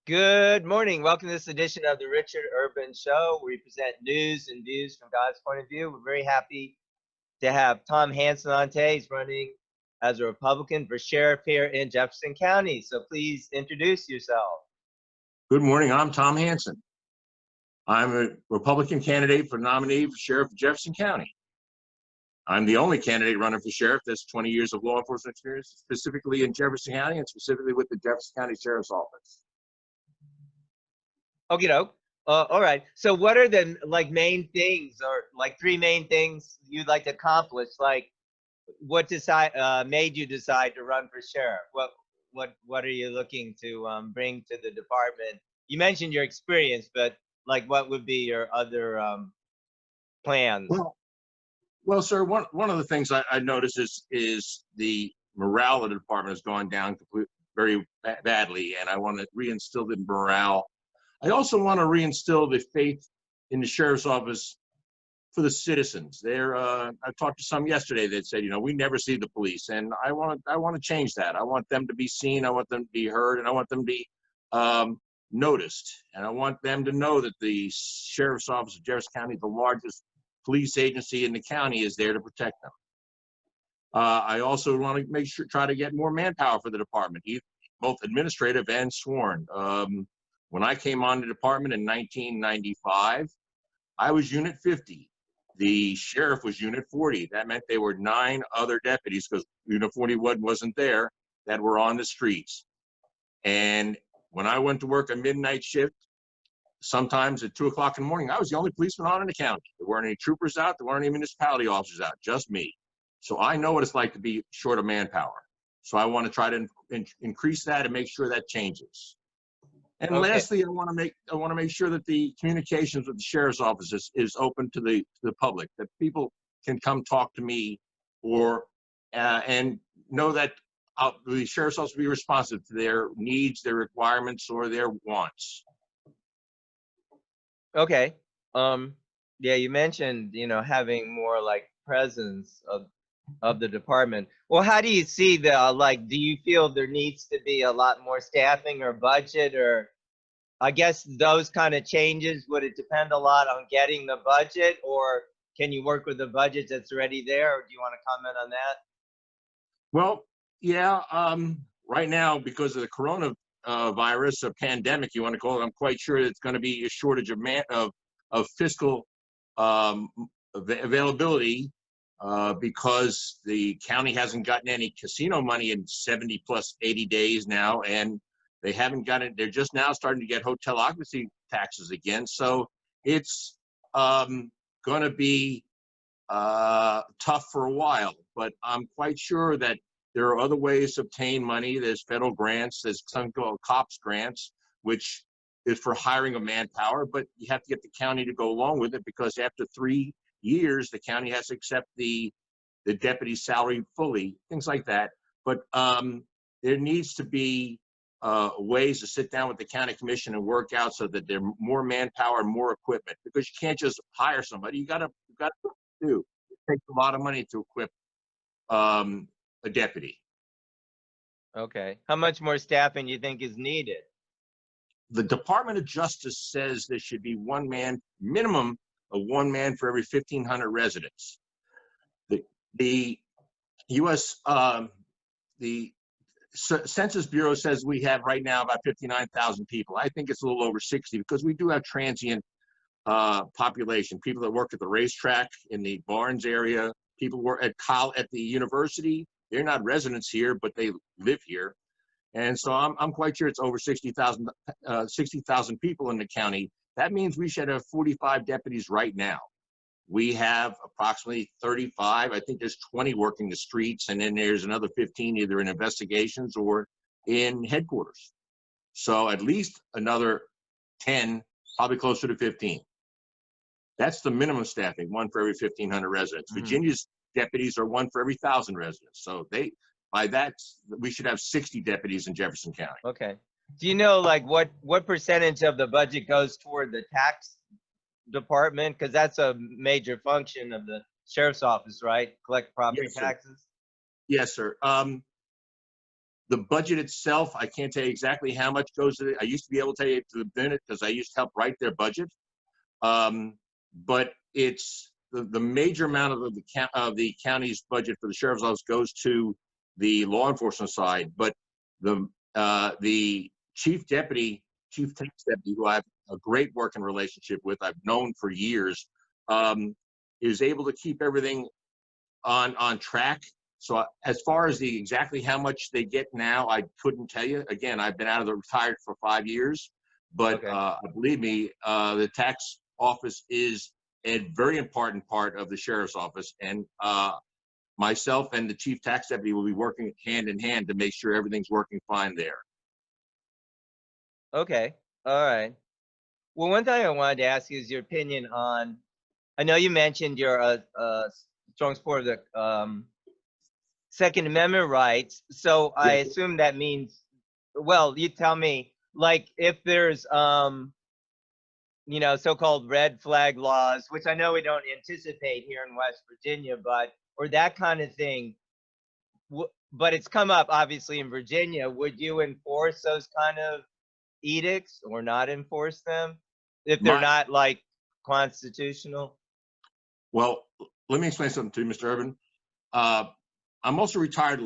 Good morning. Welcome to this edition of the Richard Urban Show, where we present news and views from God's point of view. We're very happy to have Tom Hansen on today. He's running as a Republican for sheriff here in Jefferson County. So please introduce yourself. Good morning. I'm Tom Hansen. I'm a Republican candidate for nominee for sheriff of Jefferson County. I'm the only candidate running for sheriff that's 20 years of law enforcement experience, specifically in Jefferson County and specifically with the Jefferson County Sheriff's Office. Okie doke. All right. So what are the main things, or three main things you'd like to accomplish? Like, what made you decide to run for sheriff? What are you looking to bring to the department? You mentioned your experience, but what would be your other plans? Well, sir, one of the things I noticed is the morale of the department has gone down very badly, and I want to reinstill the morale. I also want to reinstill the faith in the sheriff's office for the citizens. I talked to some yesterday that said, we never see the police, and I want to change that. I want them to be seen, I want them to be heard, and I want them to be noticed. And I want them to know that the Sheriff's Office of Jefferson County, the largest police agency in the county, is there to protect them. I also want to try to get more manpower for the department, both administrative and sworn. When I came on the department in 1995, I was Unit 50. The sheriff was Unit 40. That meant there were 9 other deputies, because Unit 41 wasn't there, that were on the streets. And when I went to work a midnight shift, sometimes at 2 o'clock in the morning, I was the only policeman on in the county. There weren't any troopers out. There weren't any municipality officers out, just me. So I know what it's like to be short of manpower. So I want to try to increase that and make sure that changes. And Okay. lastly, I want to make sure that the communications with the sheriff's office is open to the public, that people can come talk to me, or and know that the sheriff's office will be responsive to their needs, their requirements, or their wants. Okay. Yeah, you mentioned having more presence of the department. Well, how do you see do you feel there needs to be a lot more staffing or budget, or I guess those kind of changes? Would it depend a lot on getting the budget, or can you work with the budget that's already there? Or do you want to comment on that? Well, yeah, right now, because of the coronavirus, a pandemic, you want to call it, I'm quite sure it's going to be a shortage of fiscal availability, because the county hasn't gotten any casino money in 70 plus 80 days now, and they haven't gotten, they're just now starting to get hotel occupancy taxes again. So it's going to be tough for a while, but I'm quite sure that there are other ways to obtain money. There's federal grants, there's something called COPS grants, which is for hiring of manpower, but you have to get the county to go along with it, because after 3 years, the county has to accept the deputy's salary fully, things like that. But there needs to be ways to sit down with the county commission and work out so that there's more manpower and more equipment, because you can't just hire somebody. You got to do. It takes a lot of money to equip a deputy. Okay. How much more staffing do you think is needed? The Department of Justice says there should be one man, minimum of one man for every 1,500 residents. The U.S. The Census Bureau says we have right now about 59,000 people. I think it's a little over 60, because we do have transient population, people that work at the racetrack in the Barnes area, people work at the university. They're not residents here, but they live here. And so I'm quite sure it's over 60,000 people in the county. That means we should have 45 deputies right now. We have approximately 35. I think there's 20 working the streets, and then there's another 15 either in investigations or in headquarters. So at least another 10, probably closer to 15. That's the minimum staffing, one for every 1,500 residents. Virginia's deputies are one for every 1,000 residents. So by that, we should have 60 deputies in Jefferson County. Okay. Do you know what percentage of the budget goes toward the tax department? Because that's a major function of the sheriff's office, right? Collect property taxes. Yes, sir. The budget itself, I can't tell you exactly how much goes to it. I used to be able to tell you to the minute because I used to help write their budget. But it's the major amount of the county's budget for the sheriff's office goes to the law enforcement side. But the chief tax deputy, who I have a great working relationship with, I've known for years, is able to keep everything on track. So as far as the exactly how much they get now, I couldn't tell you. Again, I've been out of the retired for 5 years, but Okay. believe me, the tax office is a very important part of the sheriff's office, and myself and the chief tax deputy will be working hand in hand to make sure everything's working fine there. Okay. All right. Well, one thing I wanted to ask you is your opinion on. I know you mentioned you're a strong supporter of the Second Amendment rights. So I Yes. assume that means, well, you tell me, like if there's so-called red flag laws, which I know we don't anticipate here in West Virginia, but or that kind of thing. But it's come up obviously in Virginia. Would you enforce those kind of edicts or not enforce them if they're My not like constitutional? Well, let me explain something to you, Mr. Urban. Uh, I'm also retired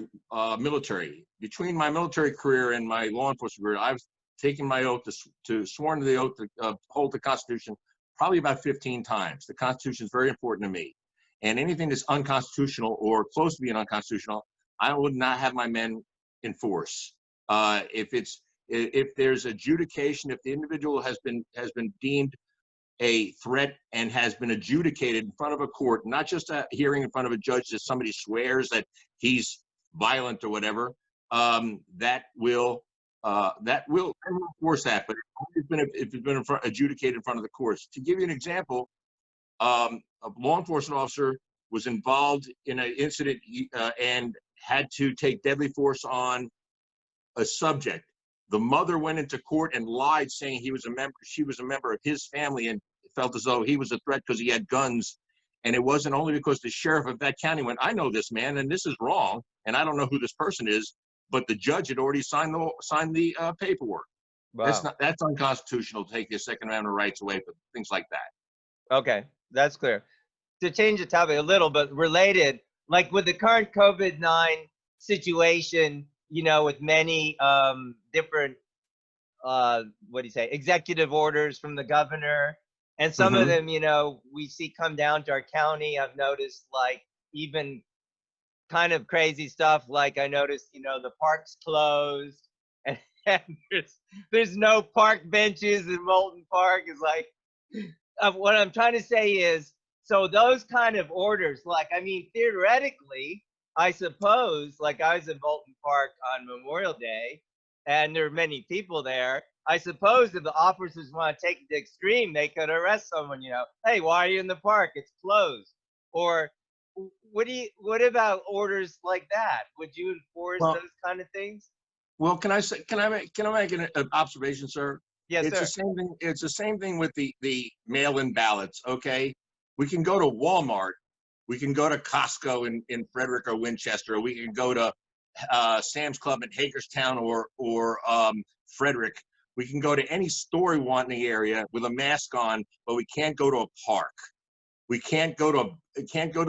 military. Between my military career and my law enforcement career, I've taken my oath to sworn to the oath to uphold the Constitution probably about 15 times. The Constitution is very important to me. And anything that's unconstitutional or close to being unconstitutional, I would not have my men enforce. If there's adjudication, if the individual has been deemed a threat and has been adjudicated in front of a court, not just a hearing in front of a judge that somebody swears that he's violent or whatever, that will enforce that. But if it's been adjudicated in front of the courts. To give you an example, a law enforcement officer was involved in an incident and had to take deadly force on a subject. The mother went into court and lied, saying she was a member of his family, and felt as though he was a threat because he had guns. And it wasn't only because the sheriff of that county went, I know this man, and this is wrong, and I don't know who this person is, but the judge had already signed the paperwork. Wow. That's unconstitutional to take your Second Amendment rights away for things like that. Okay, that's clear. To change the topic a little, but related, like with the current COVID-19 situation, with many different what do you say, executive orders from the governor, and some of Mm-hmm. them, we see come down to our county. I've noticed like even kind of crazy stuff. Like I noticed, the park's closed, and, and there's no park benches in Moulton Park. Is like what I'm trying to say is, so those kind of orders, like I mean, theoretically, I suppose, like I was in Moulton Park on Memorial Day, and there are many people there. I suppose if the officers want to take it to extreme, they could arrest someone. Hey, why are you in the park? It's closed. Or what about orders like that? Would you enforce Well, those kind of things? can I make an observation, sir? Yes, It's the sir. same thing. It's the same thing with the mail-in ballots. Okay, we can go to Walmart, we can go to Costco in Frederick or Winchester, or we can go to Sam's Club in Hagerstown or Frederick. We can go to any store we want in the area with a mask on, but we can't go to a park. We can't go to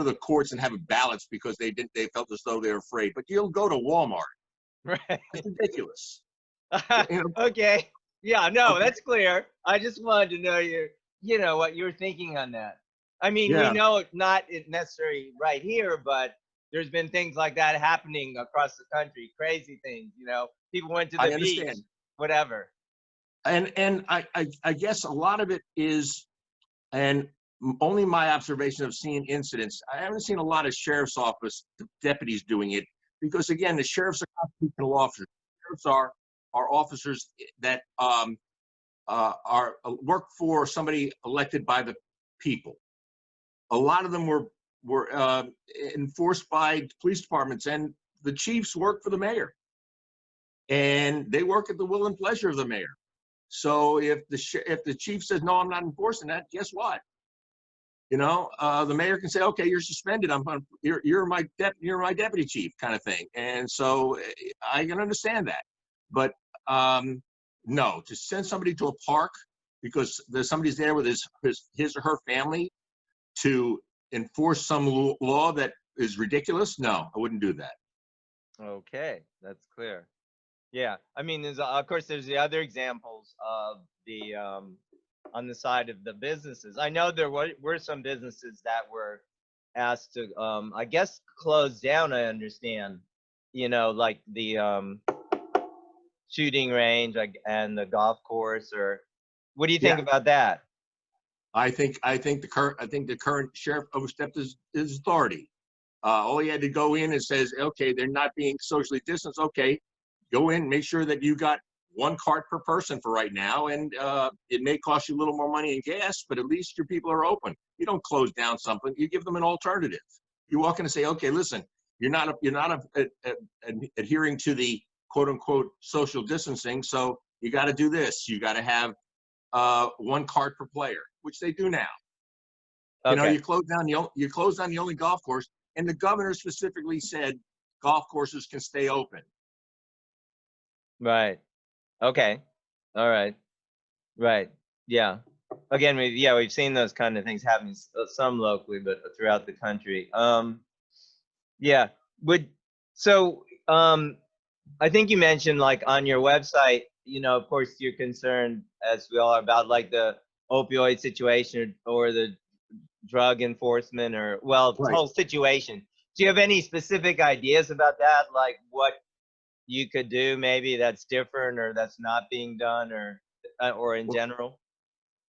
the courts and have ballots because they felt as though they were afraid. But you'll go to Walmart. Right. It's ridiculous. You know, Okay. Yeah, no, okay. that's clear. I just wanted to know what you were thinking on that. I mean, we Yeah, know it's not necessarily right here, but there's been things like that happening across the country, crazy things, people went to I the beach, understand. whatever. And I guess a lot of it is, and only my observation of seeing incidents, I haven't seen a lot of sheriff's office deputies doing it because, again, the sheriffs are constitutional officers. Sheriffs are officers that are work for somebody elected by the people. A lot of them were enforced by police departments, and the chiefs work for the mayor, and they work at the will and pleasure of the mayor. So if the chief says no, I'm not enforcing that, guess what? The mayor can say, okay, you're suspended. You're my deputy chief, kind of thing. And so I can understand that. But no, to send somebody to a park because somebody's there with his or her family to enforce some law that is ridiculous, no, I wouldn't do that. Okay, that's clear. Yeah, I mean, of course there's the other examples of the on the side of the businesses. I know there were some businesses that were asked to, I guess, close down. I understand, like the shooting range, and the golf course. Or what do you think Yeah. about that? I think the current sheriff overstepped his authority. All he had to go in and says, okay, they're not being socially distanced. Okay, go in, make sure that you got one cart per person for right now, and it may cost you a little more money in gas, but at least your people are open. You don't close down something; you give them an alternative. You walk in and say, okay, listen, you're not adhering to the quote unquote social distancing, so you got to do this. You got to have one cart per player, which they do now. Okay. You close down the only golf course, and the governor specifically said golf courses can stay open. Right. Okay. All right. Right. Yeah. Again, we've seen those kind of things happen, some locally, but throughout the country. Yeah. I think you mentioned, like, on your website, of course you're concerned, as we all are, about like the opioid situation or the drug enforcement, or, well, the Right. whole situation. Do you have any specific ideas about that? Like what you could do maybe that's different or that's not being done, or in general?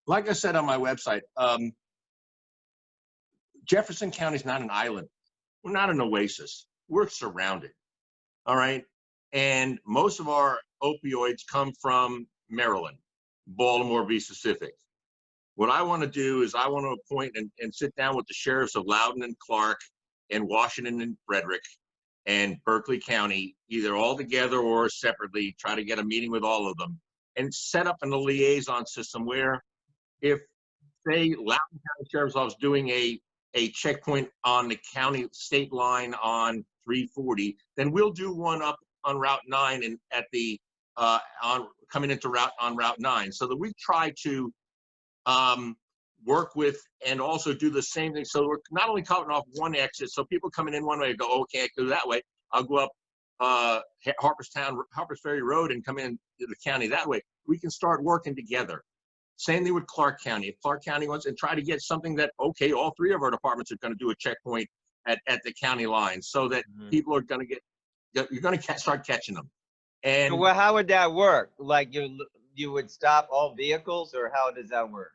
Like I said on my website, Jefferson County is not an island. We're not an oasis. We're surrounded. All right. And most of our opioids come from Maryland, Baltimore, be specific. What I want to do is I want to appoint and sit down with the sheriffs of Loudoun and Clark and Washington and Frederick and Berkeley County, either all together or separately, try to get a meeting with all of them and set up a liaison system where if, say, Loudoun County Sheriff's Office doing a checkpoint on the county state line on 340, then we'll do one up on Route 9 and at the on coming into Route 9, so that we try to work with and also do the same thing. So we're not only cutting off one exit, so people coming in one way go, oh, can't go that way. I'll go up Harpers Ferry Road and come in to the county that way. We can start working together. Same thing with Clark County. If Clark County wants and try to get something that, okay, all three of our departments are going to do a checkpoint at the county line, so that people are going to you're going to start catching them. And So, well, how would that work? Like you would stop all vehicles, or how does that work?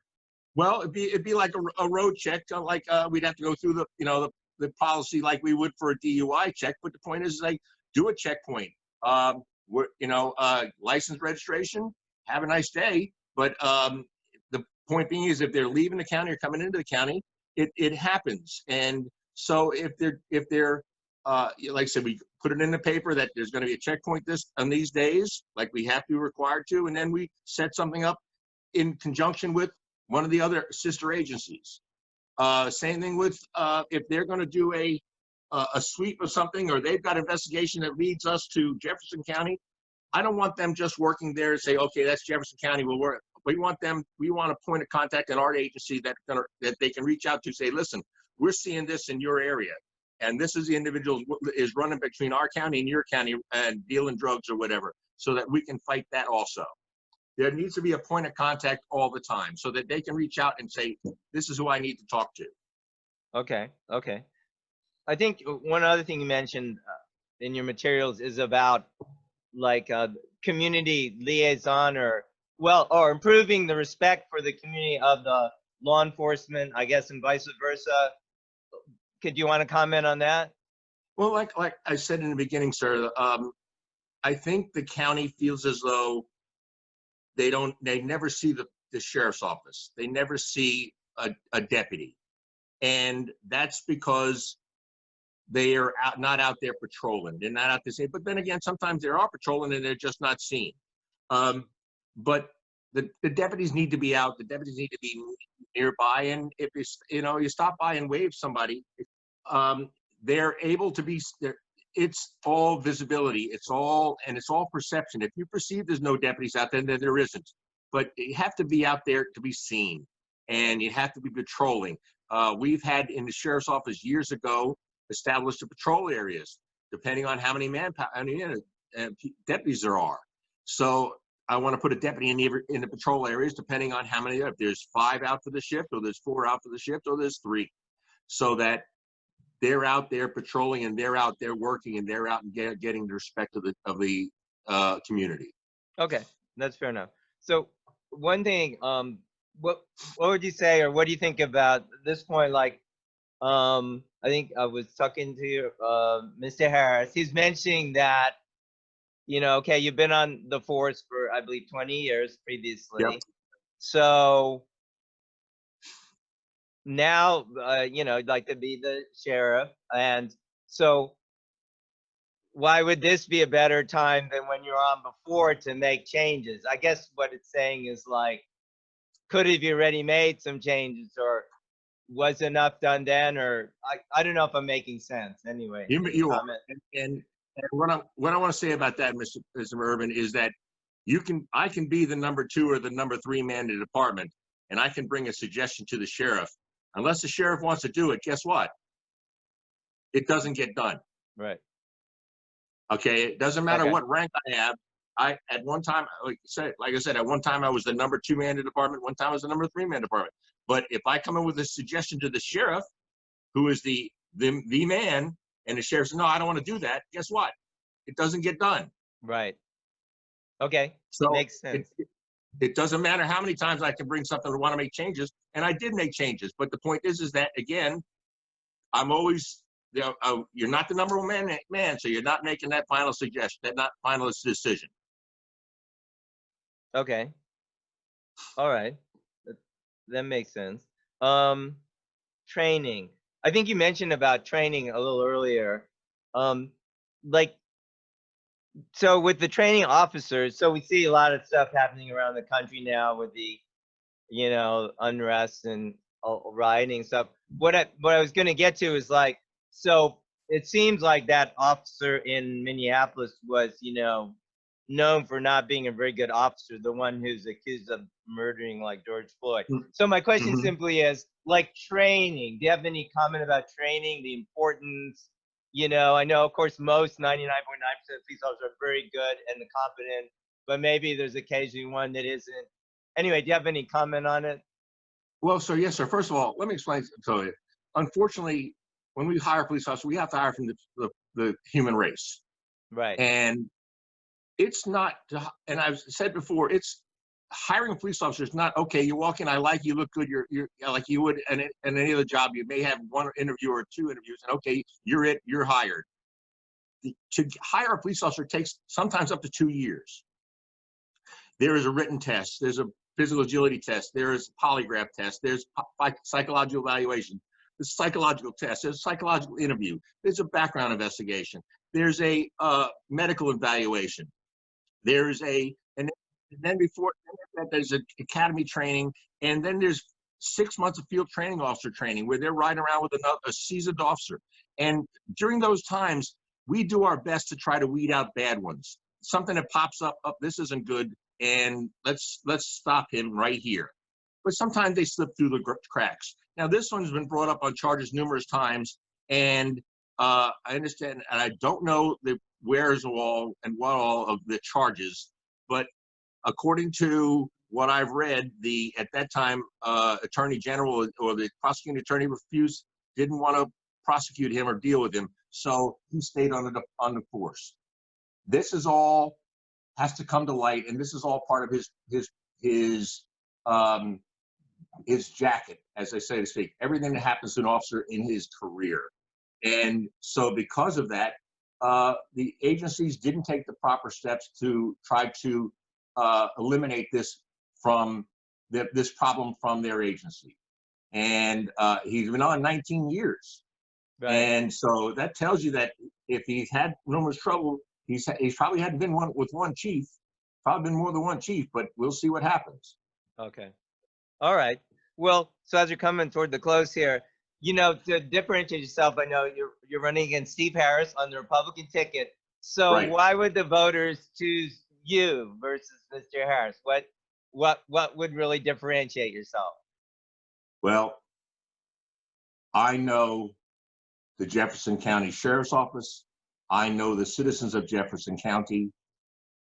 well, it'd be like a road check, like we'd have to go through the policy like we would for a DUI check. But the point is, like, do a checkpoint. License, registration, have a nice day. But the point being is, if they're leaving the county or coming into the county, it happens. And so if they're like I said, we put it in the paper that there's going to be a checkpoint on these days, like we have to be required to, and then we set something up in conjunction with one of the other sister agencies. Same thing with if they're going to do a sweep of something, or they've got investigation that leads us to Jefferson County. I don't want them just working there and say, okay, that's Jefferson County. We want a point of contact in our agency that they can reach out to, say, listen, we're seeing this in your area, and this is the individual is running between our county and your county and dealing drugs or whatever, so that we can fight that also. There needs to be a point of contact all the time so that they can reach out and say, this is who I need to talk to. Okay. I think one other thing you mentioned in your materials is about, like, community liaison, or improving the respect for the community of the law enforcement, I guess, and vice versa. Could you want to comment on that? Well, like I said in the beginning, sir, I think the county feels as though they never see the sheriff's office. They never see a deputy. And that's because they are not out there patrolling. They're not out there saying, but then again, sometimes they are patrolling and they're just not seen. But the deputies need to be out. The deputies need to be nearby, and if it's, you stop by and wave somebody, they're able to be. It's all visibility. It's all perception. If you perceive there's no deputies out there, then there isn't. But you have to be out there to be seen, and you have to be patrolling. We've had in the sheriff's office years ago established the patrol areas, depending on how many deputies there are. So I want to put a deputy in the patrol areas, depending on how many. If there's 5 out for the shift, or there's 4 out for the shift, or there's 3, so that they're out there patrolling, and they're out there working, and they're out and getting the respect of the community. Okay, that's fair enough. So one thing, what would you say, or what do you think about this point? Like, I think I was talking to Mr. Harris. He's mentioning that, okay, you've been on the force for, I believe, 20 years previously. Yep. So now, you'd like to be the sheriff. And so why would this be a better time than when you're on before to make changes? I guess what it's saying is, like, could have you already made some changes, or was enough done then? Or I don't know if I'm making sense. Anyway, You are. And what I want to say about that, Mr. Urban, is that I can be the number 2 or the number 3 man in the department, and I can bring a suggestion to the sheriff. Unless the sheriff wants to do it, guess what? It doesn't get done. Right. Okay. It doesn't matter Okay. what rank I have. At one time, like I said, at one time I was the number 2 man in the department. One time I was the number 3 man in the department. But if I come in with a suggestion to the sheriff, who is the man, and the sheriff says, no, I don't want to do that, guess what? It doesn't get done. Right. Okay. So makes sense. It doesn't matter how many times I can bring something to want to make changes, and I did make changes. But the point is that, again, I'm always, you're not the number 1 man, so you're not making that final suggestion, that final decision. Okay. All right. That makes sense. Training. I think you mentioned about training a little earlier. Like, so with the training officers, so we see a lot of stuff happening around the country now with the, unrest and rioting stuff. What I was going to get to is, like, so it seems like that officer in Minneapolis was, known for not being a very good officer, the one who's accused of murdering, like, George Floyd. So my question simply is, like, training. Do you have any comment about training, the importance? I know, of course, most 99.9% of police officers are very good and competent, but maybe there's occasionally one that isn't. Anyway, do you have any comment on it? Well, sir, yes, sir. First of all, let me explain to you. Unfortunately, when we hire police officers, we have to hire from the human race. Right. And it's not, and I've said before, it's hiring a police officer is not, okay, you walk in, I like you, look good, you're like you would in any other job. You may have 1 interview or 2 interviews, and okay, you're hired. To hire a police officer takes sometimes up to 2 years. There is a written test, there's a physical agility test, there is a polygraph test, there's psychological evaluation, there's a psychological test, there's a psychological interview, there's a background investigation, there's a medical evaluation, there's and then before that, there's an academy training, and then there's 6 months of field training officer training where they're riding around with a seasoned officer. And during those times, we do our best to try to weed out bad ones. Something that pops up, this isn't good, and let's stop him right here. But sometimes they slip through the cracks. Now, this one's been brought up on charges numerous times, and I understand, and I don't know the where's all and what all of the charges, but according to what I've read, at that time, Attorney General or the prosecuting attorney didn't want to prosecute him or deal with him, so he stayed on the force. This is all has to come to light, and this is all part of his jacket, as I say to speak. Everything that happens to an officer in his career, and so because of that, the agencies didn't take the proper steps to try to eliminate this this problem from their agency. And he's been on 19 years. Right. And so that tells you that if he's had numerous trouble, he's probably hadn't been with one chief, probably been more than one chief, but we'll see what happens. Okay. All right. Well, so as you're coming toward the close here, you know, to differentiate yourself, I know you're running against Steve Harris on the Republican ticket. So Right. why would the voters choose you versus Mr. Harris? What would really differentiate yourself? Well, I know the Jefferson County Sheriff's Office. I know the citizens of Jefferson County.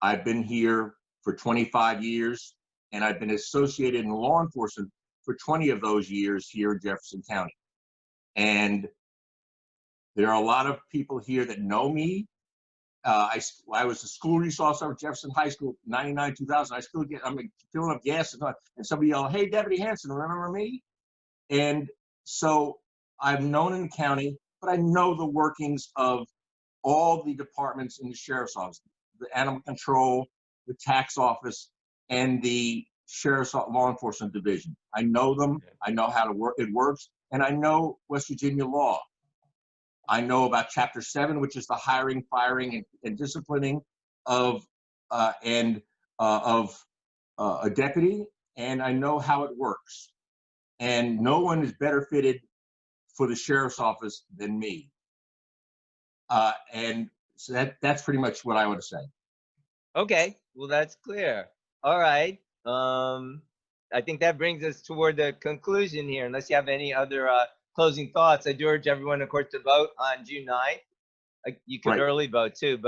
I've been here for 25 years, and I've been associated in law enforcement for 20 of those years here in Jefferson County. And there are a lot of people here that know me. I was a school resource officer at Jefferson High School, 99, 2000. I'm filling up gas and somebody yelled, "Hey, Deputy Hansen, remember me?" And so I'm known in the county, but I know the workings of all the departments in the sheriff's office, the animal control, the tax office, and the sheriff's law enforcement division. I know them. I know how it works, and I know West Virginia law. I know about Chapter 7, which is the hiring, firing, and disciplining of a deputy, and I know how it works. And no one is better fitted for the sheriff's office than me. And so that's pretty much what I would say. Okay, well that's clear. All right. I think that brings us toward the conclusion here. Unless you have any other closing thoughts, I do urge everyone, of course, to vote on June 9th. You can Right. early vote too,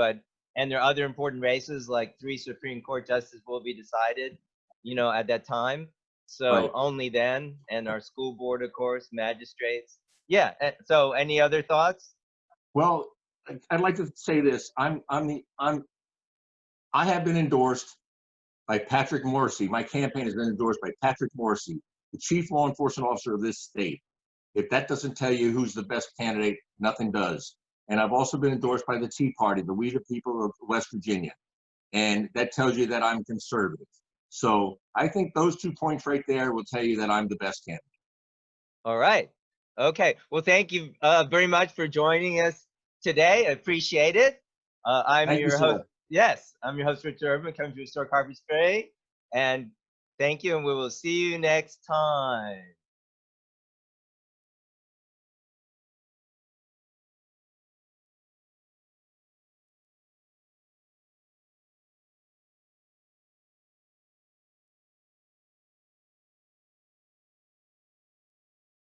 and there are other important races like 3 Supreme Court justices will be decided, you know, at that time. So Right. only then, and our school board, of course, magistrates. Yeah. So any other thoughts? Well, I'd like to say this. I have been endorsed by Patrick Morrissey. My campaign has been endorsed by Patrick Morrissey, the chief law enforcement officer of this state. If that doesn't tell you who's the best candidate, nothing does. And I've also been endorsed by the Tea Party, the We the People of West Virginia. And that tells you that I'm conservative. So I think those 2 points right there will tell you that I'm the best candidate. All right. Okay. Well, thank you very much for joining us today. I appreciate it. I'm Thank you, your host. sir. Yes, I'm your host, Richard Urban, coming to Historic Harpers Ferry. And thank you, and we will see you next time.